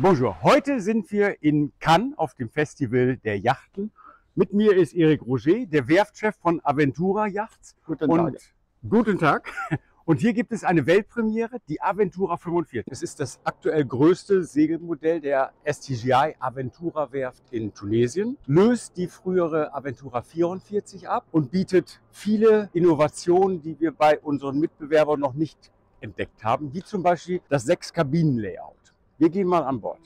Bonjour, heute sind wir in Cannes auf dem Festival der Yachten. Mit mir ist Eric Roger, der Werftchef von Aventura Yachts. Guten Tag. Guten Tag. Und hier gibt es eine Weltpremiere, die Aventura 45. Es ist das aktuell größte Segelmodell der STGI Aventura Werft in Tunesien, löst die frühere Aventura 44 ab und bietet viele Innovationen, die wir bei unseren Mitbewerbern noch nicht entdeckt haben, wie zum Beispiel das 6-Kabinen-Layout. Wir gehen mal an Bord.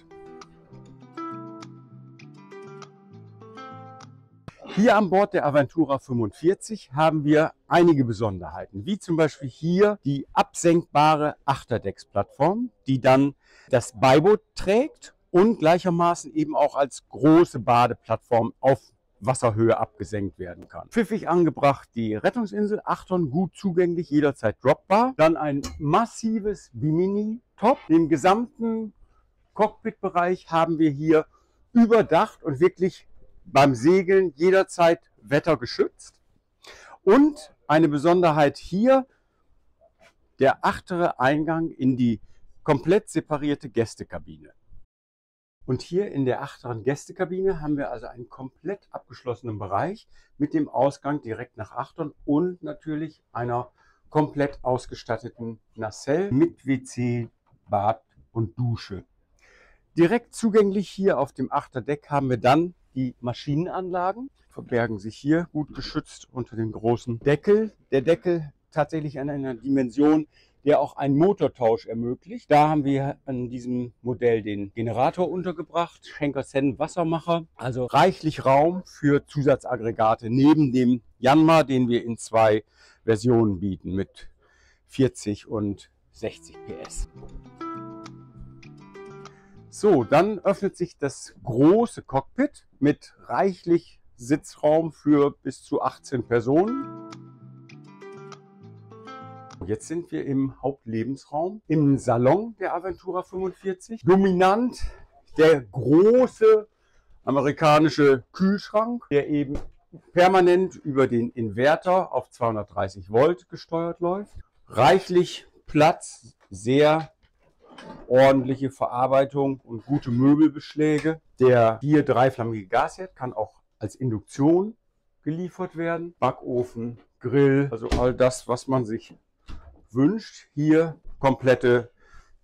Hier an Bord der Aventura 45 haben wir einige Besonderheiten, wie zum Beispiel hier die absenkbare Achterdecksplattform, die dann das Beiboot trägt und gleichermaßen eben auch als große Badeplattform auf Wasserhöhe abgesenkt werden kann. Pfiffig angebracht die Rettungsinsel, 8 Tonnen, gut zugänglich, jederzeit dropbar. Dann ein massives Bimini-Top. Den gesamten Cockpitbereich haben wir hier überdacht und wirklich beim Segeln jederzeit wettergeschützt. Und eine Besonderheit hier, der achtere Eingang in die komplett separierte Gästekabine. Und hier in der achteren Gästekabine haben wir also einen komplett abgeschlossenen Bereich mit dem Ausgang direkt nach Achtern und natürlich einer komplett ausgestatteten Nacelle mit WC, Bad und Dusche. Direkt zugänglich hier auf dem Achterdeck haben wir dann die Maschinenanlagen, verbergen sich hier gut geschützt unter dem großen Deckel. Der Deckel tatsächlich an einer Dimension, der auch einen Motortausch ermöglicht. Da haben wir an diesem Modell den Generator untergebracht, Schenker-Sen Wassermacher, also reichlich Raum für Zusatzaggregate neben dem Yanmar, den wir in 2 Versionen bieten mit 40 und 60 PS. So, dann öffnet sich das große Cockpit mit reichlich Sitzraum für bis zu 18 Personen. Jetzt sind wir im Hauptlebensraum, im Salon der Aventura 45. Dominant der große amerikanische Kühlschrank, der eben permanent über den Inverter auf 230 Volt gesteuert läuft. Reichlich Platz, sehr ordentliche Verarbeitung und gute Möbelbeschläge. Der hier dreiflammige Gasherd kann auch als Induktion geliefert werden. Backofen, Grill, also all das, was man sich wünscht. Hier komplette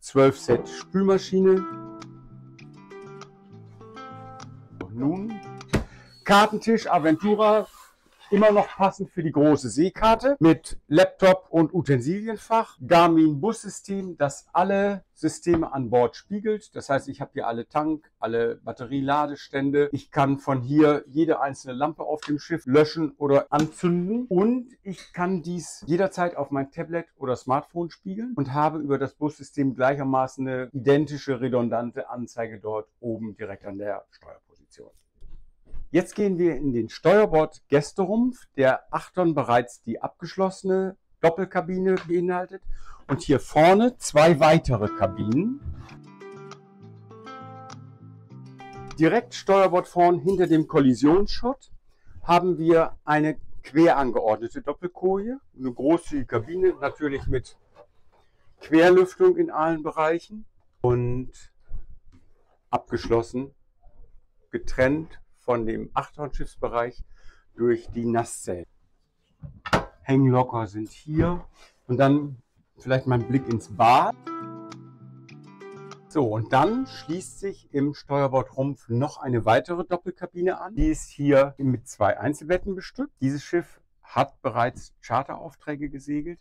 12-Set Spülmaschine. Nun Kartentisch Aventura, immer noch passend für die große Seekarte mit Laptop und Utensilienfach. Garmin Bussystem, das alle Systeme an Bord spiegelt. Das heißt, ich habe hier alle Tank, alle Batterieladestände. Ich kann von hier jede einzelne Lampe auf dem Schiff löschen oder anzünden. Und ich kann dies jederzeit auf mein Tablet oder Smartphone spiegeln und habe über das Bussystem gleichermaßen eine identische, redundante Anzeige dort oben direkt an der Steuerposition. Jetzt gehen wir in den Steuerbord-Gästerumpf, der 8 Tonnen bereits die abgeschlossene Doppelkabine beinhaltet. Und hier vorne 2 weitere Kabinen. Direkt Steuerbord vorn hinter dem Kollisionsschott haben wir eine quer angeordnete Doppelkoje. Eine große Kabine, natürlich mit Querlüftung in allen Bereichen. Und abgeschlossen, getrennt von dem 8-Tonnen-Schiffsbereich durch die Nasszellen. Hänglocker sind hier und dann vielleicht mal ein Blick ins Bad. So, und dann schließt sich im Steuerbordrumpf noch eine weitere Doppelkabine an. Die ist hier mit 2 Einzelbetten bestückt. Dieses Schiff hat bereits Charteraufträge gesegelt,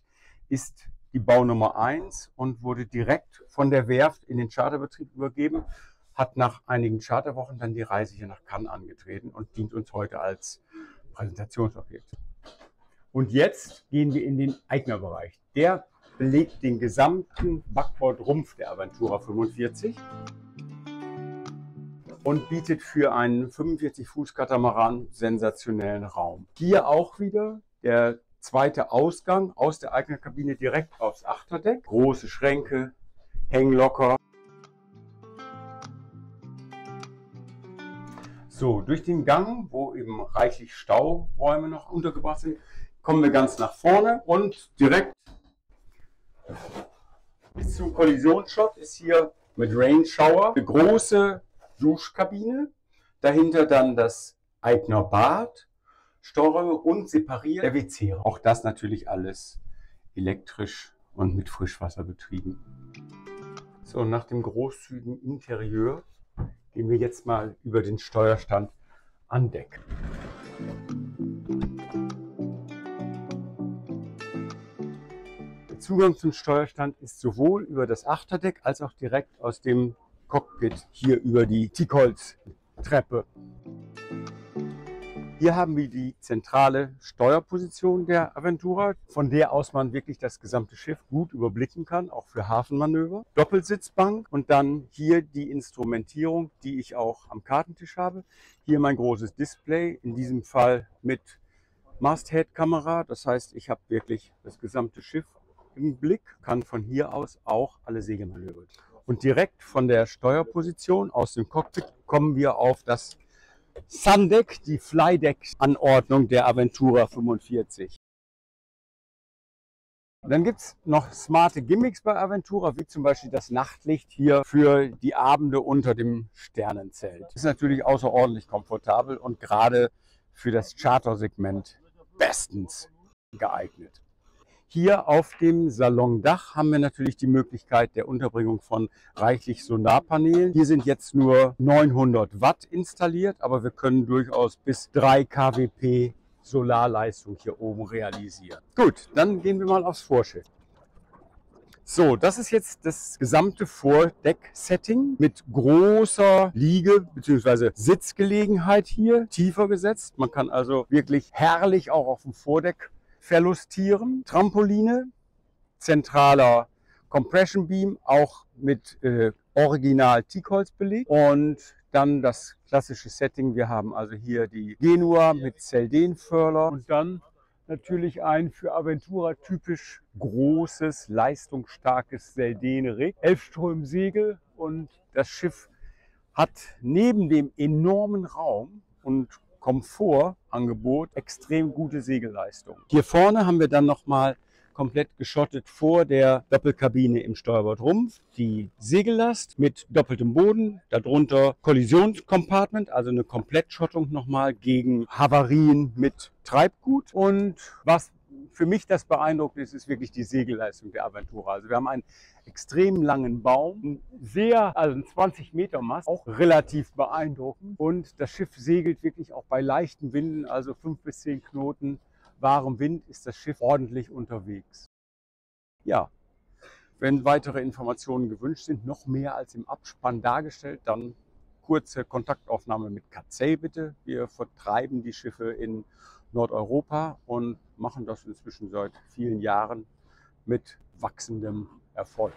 ist die Baunummer 1 und wurde direkt von der Werft in den Charterbetrieb übergeben. Hat nach einigen Charterwochen dann die Reise hier nach Cannes angetreten und dient uns heute als Präsentationsobjekt. Und jetzt gehen wir in den Eignerbereich. Der belegt den gesamten Backbordrumpf der Aventura 45 und bietet für einen 45-Fuß-Katamaran sensationellen Raum. Hier auch wieder der zweite Ausgang aus der Eignerkabine direkt aufs Achterdeck. Große Schränke, Hänglocker. So, durch den Gang, wo eben reichlich Stauräume noch untergebracht sind, kommen wir ganz nach vorne und direkt bis zum Kollisionsschott ist hier mit Rain Shower, eine große Duschkabine, dahinter dann das Eigner Bad, Storräume und separiert der WC. Auch das natürlich alles elektrisch und mit Frischwasser betrieben. So, nach dem großzügigen Interieur gehen wir jetzt mal über den Steuerstand an Deck. Der Zugang zum Steuerstand ist sowohl über das Achterdeck als auch direkt aus dem Cockpit hier über die Teakholz-Treppe. Hier haben wir die zentrale Steuerposition der Aventura, von der aus man wirklich das gesamte Schiff gut überblicken kann, auch für Hafenmanöver. Doppelsitzbank und dann hier die Instrumentierung, die ich auch am Kartentisch habe. Hier mein großes Display, in diesem Fall mit Masthead-Kamera. Das heißt, ich habe wirklich das gesamte Schiff im Blick, kann von hier aus auch alle Segelmanöver. Und direkt von der Steuerposition aus dem Cockpit kommen wir auf das Sundeck, die Flydeck-Anordnung der Aventura 45. Dann gibt es noch smarte Gimmicks bei Aventura, wie zum Beispiel das Nachtlicht hier für die Abende unter dem Sternenzelt. Ist natürlich außerordentlich komfortabel und gerade für das Charter-Segment bestens geeignet. Hier auf dem Salondach haben wir natürlich die Möglichkeit der Unterbringung von reichlich Solarpanelen. Hier sind jetzt nur 900 Watt installiert, aber wir können durchaus bis 3 kWp Solarleistung hier oben realisieren. Gut, dann gehen wir mal aufs Vorschiff. So, das ist jetzt das gesamte Vordeck-Setting mit großer Liege- bzw. Sitzgelegenheit hier, tiefer gesetzt. Man kann also wirklich herrlich auch auf dem Vordeck verlustieren. Trampoline, zentraler Compression Beam, auch mit Original Teakholz belegt. Und dann das klassische Setting. Wir haben also hier die Genua mit Selden-Furler und dann natürlich ein für Aventura typisch großes, leistungsstarkes Selden-Rig. 11 Ström-Segel und das Schiff hat neben dem enormen Raum und Komfortangebot extrem gute Segelleistung. Hier vorne haben wir dann nochmal komplett geschottet vor der Doppelkabine im Steuerbordrumpf die Segellast mit doppeltem Boden, darunter Kollisionscompartment, also eine Komplettschottung nochmal gegen Havarien mit Treibgut. Und was für mich das beeindruckend ist wirklich die Segelleistung der Aventura. Also wir haben einen extrem langen Baum, also ein 20 Meter Mast, auch relativ beeindruckend. Und das Schiff segelt wirklich auch bei leichten Winden, also 5 bis 10 Knoten wahrem Wind, ist das Schiff ordentlich unterwegs. Ja, wenn weitere Informationen gewünscht sind, noch mehr als im Abspann dargestellt, dann kurze Kontaktaufnahme mit Cathay bitte. Wir vertreiben die Schiffe in Nordeuropa und machen das inzwischen seit vielen Jahren mit wachsendem Erfolg.